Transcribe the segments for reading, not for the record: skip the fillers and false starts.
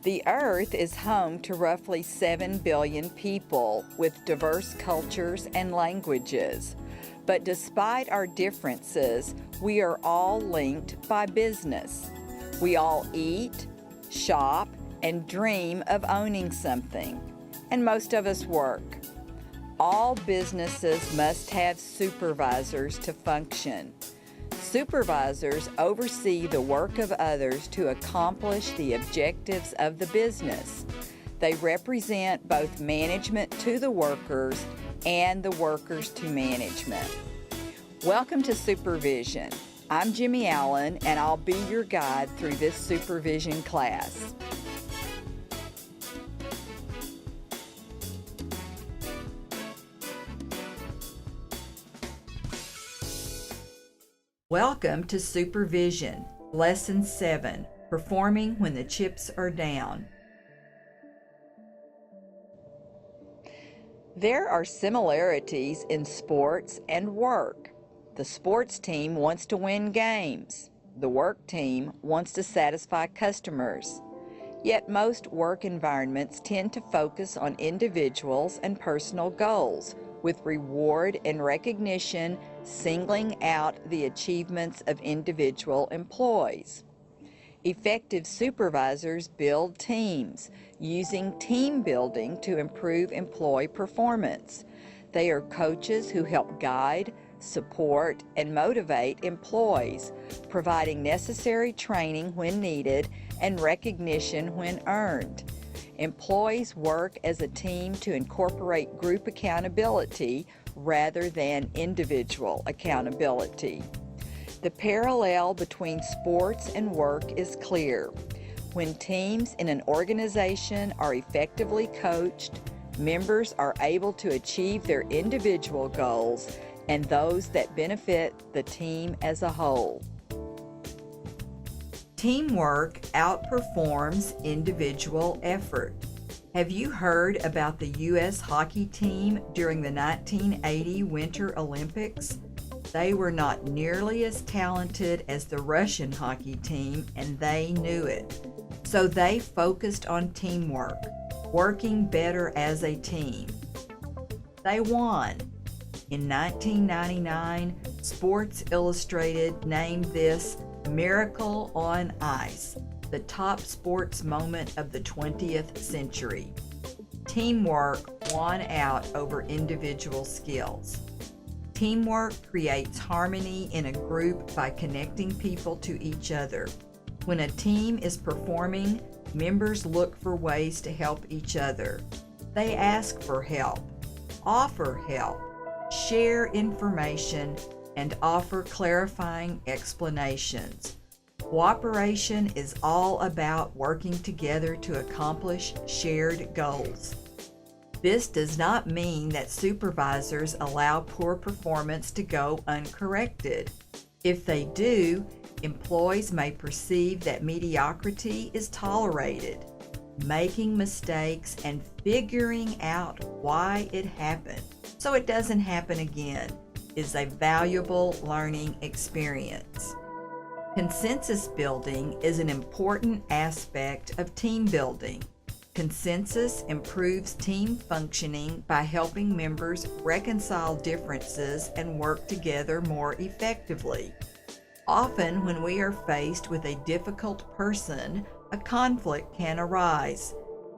The Earth is home to roughly 7 billion people with diverse cultures and languages. But despite our differences, we are all linked by business. We all eat, shop, and dream of owning something. And most of us work. All businesses must have supervisors to function. Supervisors oversee the work of others to accomplish the objectives of the business. They represent both management to the workers and the workers to management. Welcome to SuperVision. I'm Gemmy Allen, and I'll be your guide through this SuperVision class. Welcome to SuperVision, Lesson 7, Performing When the Chips Are Down. There are similarities in sports and work. The sports team wants to win games. The work team wants to satisfy customers. Yet most work environments tend to focus on individuals and personal goals, with reward and recognition singling out the achievements of individual employees. Effective supervisors build teams, using team building to improve employee performance. They are coaches who help guide, support, and motivate employees, providing necessary training when needed and recognition when earned. Employees work as a team to incorporate group accountability rather than individual accountability. The parallel between sports and work is clear. When teams in an organization are effectively coached, members are able to achieve their individual goals and those that benefit the team as a whole. Teamwork outperforms individual effort. Have you heard about the U.S. hockey team during the 1980 Winter Olympics? They were not nearly as talented as the Russian hockey team, and they knew it. So they focused on teamwork, working better as a team. They won. In 1999, Sports Illustrated named this Miracle on Ice, the top sports moment of the 20th century. Teamwork won out over individual skills. Teamwork creates harmony in a group by connecting people to each other. When a team is performing, members look for ways to help each other. They ask for help, offer help, share information, and offer clarifying explanations. Cooperation is all about working together to accomplish shared goals. This does not mean that supervisors allow poor performance to go uncorrected. If they do, employees may perceive that mediocrity is tolerated. Making mistakes and figuring out why it happened so it doesn't happen again is a valuable learning experience. Consensus building is an important aspect of team building. Consensus improves team functioning by helping members reconcile differences and work together more effectively. Often, when we are faced with a difficult person, a conflict can arise.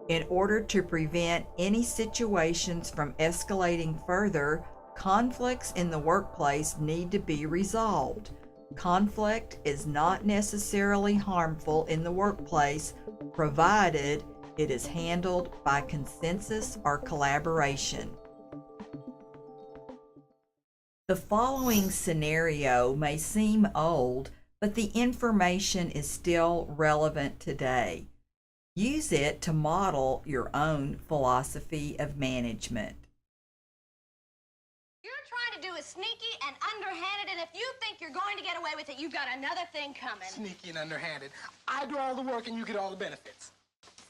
In order to prevent any situations from escalating further, conflicts in the workplace need to be resolved. Conflict is not necessarily harmful in the workplace, provided it is handled by consensus or collaboration. The following scenario may seem old, but the information is still relevant today. Use it to model your own philosophy of management. You're trying to do is sneaky and underhanded, and if you think you're going to get away with it, you've got another thing coming. Sneaky and underhanded. I do all the work and you get all the benefits.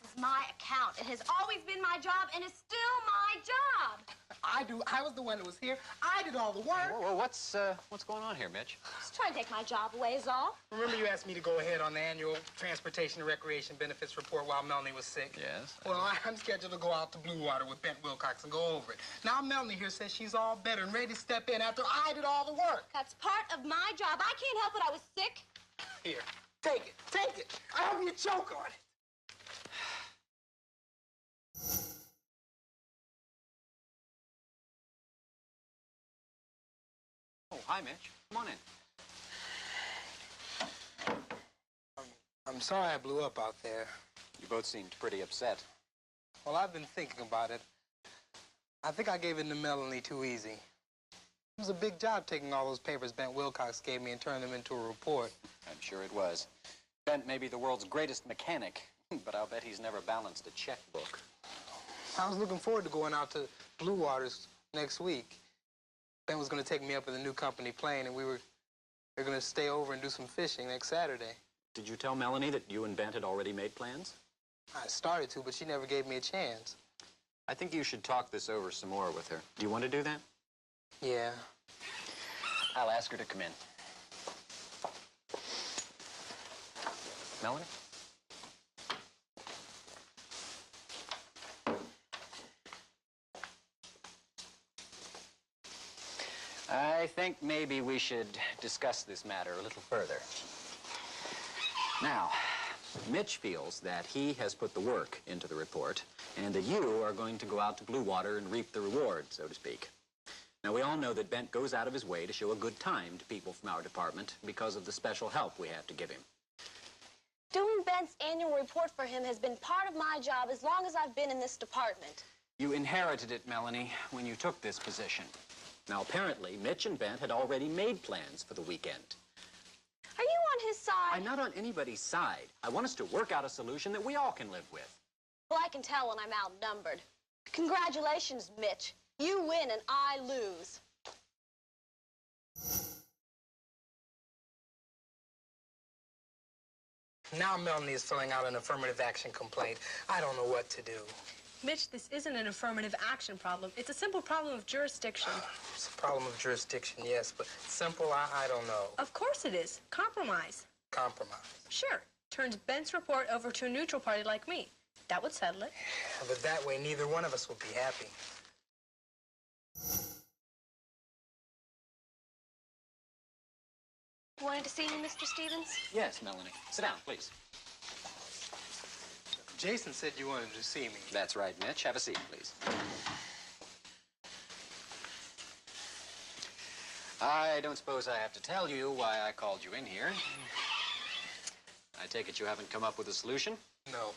This is my account. It has always been my job, and it's still my job. I was the one that was here. I did all the work. Well, what's going on here, Mitch? Just trying to take my job away is all. Remember you asked me to go ahead on the annual Transportation and Recreation Benefits report while Melanie was sick? Yes. Well, I'm scheduled to go out to Blue Water with Bent Wilcox and go over it. Now Melanie here says she's all better and ready to step in after I did all the work. That's part of my job. I can't help it. I was sick. Here, take it, take it. I hope you choke on it. Oh, hi, Mitch. Come on in. I'm sorry I blew up out there. You both seemed pretty upset. Well, I've been thinking about it. I think I gave in to Melanie too easy. It was a big job taking all those papers Bent Wilcox gave me and turning them into a report. I'm sure it was. Bent may be the world's greatest mechanic, but I'll bet he's never balanced a checkbook. I was looking forward to going out to Blue Waters next week. Ben was going to take me up in the new company plane, and we were going to stay over and do some fishing next Saturday. Did you tell Melanie that you and Bent had already made plans? I started to, but she never gave me a chance. I think you should talk this over some more with her. Do you want to do that? Yeah. I'll ask her to come in. Melanie? I think maybe we should discuss this matter a little further. Now, Mitch feels that he has put the work into the report and that you are going to go out to Blue Water and reap the reward, so to speak. Now, we all know that Bent goes out of his way to show a good time to people from our department because of the special help we have to give him. Doing Bent's annual report for him has been part of my job as long as I've been in this department. You inherited it, Melanie, when you took this position. Now, apparently, Mitch and Bent had already made plans for the weekend. Are you on his side? I'm not on anybody's side. I want us to work out a solution that we all can live with. Well, I can tell when I'm outnumbered. Congratulations, Mitch. You win and I lose. Now Melanie is filling out an affirmative action complaint. I don't know what to do. Mitch, this isn't an affirmative action problem. It's a simple problem of jurisdiction. It's a problem of jurisdiction, yes, but simple, I don't know. Of course it is. Compromise. Compromise. Sure. Turns Bent's report over to a neutral party like me. That would settle it. But that way, neither one of us will be happy. Wanted to see me, Mr. Stevens? Yes, Melanie. Sit down, please. Jason said you wanted to see me. That's right, Mitch. Have a seat, please. I don't suppose I have to tell you why I called you in here. I take it you haven't come up with a solution? No.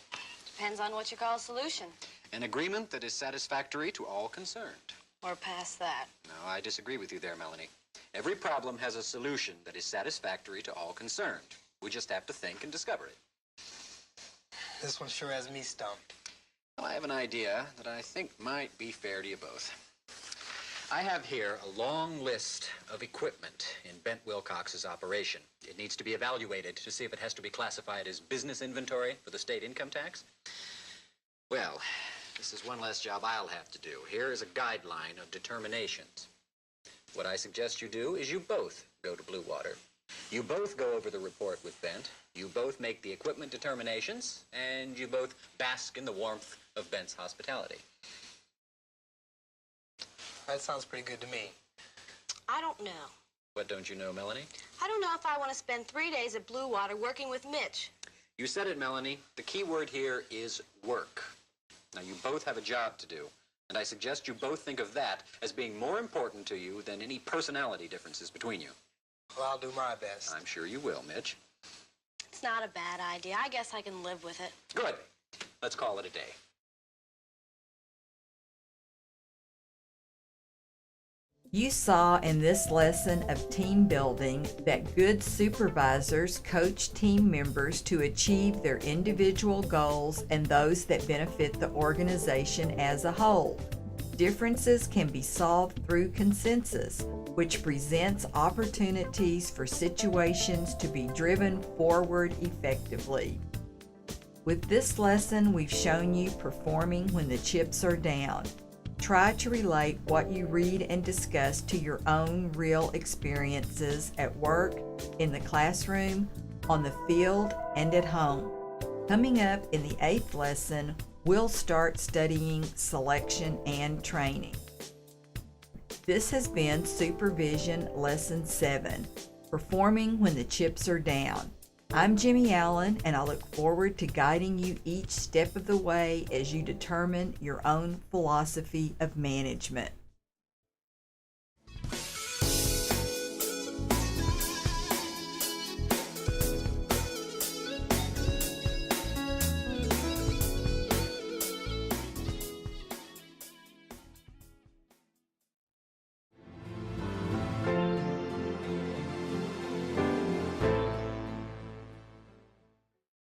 Depends on what you call a solution. An agreement that is satisfactory to all concerned. Or past that. No, I disagree with you there, Melanie. Every problem has a solution that is satisfactory to all concerned. We just have to think and discover it. This one sure has me stumped. Well, I have an idea that I think might be fair to you both. I have here a long list of equipment in Bent Wilcox's operation. It needs to be evaluated to see if it has to be classified as business inventory for the state income tax. Well, this is one less job I'll have to do. Here is a guideline of determinations. What I suggest you do is you both go to Blue Water. You both go over the report with Bent. You both make the equipment determinations, and you both bask in the warmth of Bent's hospitality. That sounds pretty good to me. I don't know. What don't you know, Melanie? I don't know if I want to spend 3 days at Blue Water working with Mitch. You said it, Melanie. The key word here is work. Now, you both have a job to do, and I suggest you both think of that as being more important to you than any personality differences between you. Well, I'll do my best. I'm sure you will, Mitch. It's not a bad idea. I guess I can live with it. Good. Let's call it a day. You saw in this lesson of team building that good supervisors coach team members to achieve their individual goals and those that benefit the organization as a whole. Differences can be solved through consensus, which presents opportunities for situations to be driven forward effectively. With this lesson, we've shown you performing when the chips are down. Try to relate what you read and discuss to your own real experiences at work, in the classroom, on the field, and at home. Coming up in the 8th lesson, we'll start studying selection and training. This has been Supervision Lesson 7, Performing When the Chips Are Down. I'm Gemmy Allen, and I look forward to guiding you each step of the way as you determine your own philosophy of management.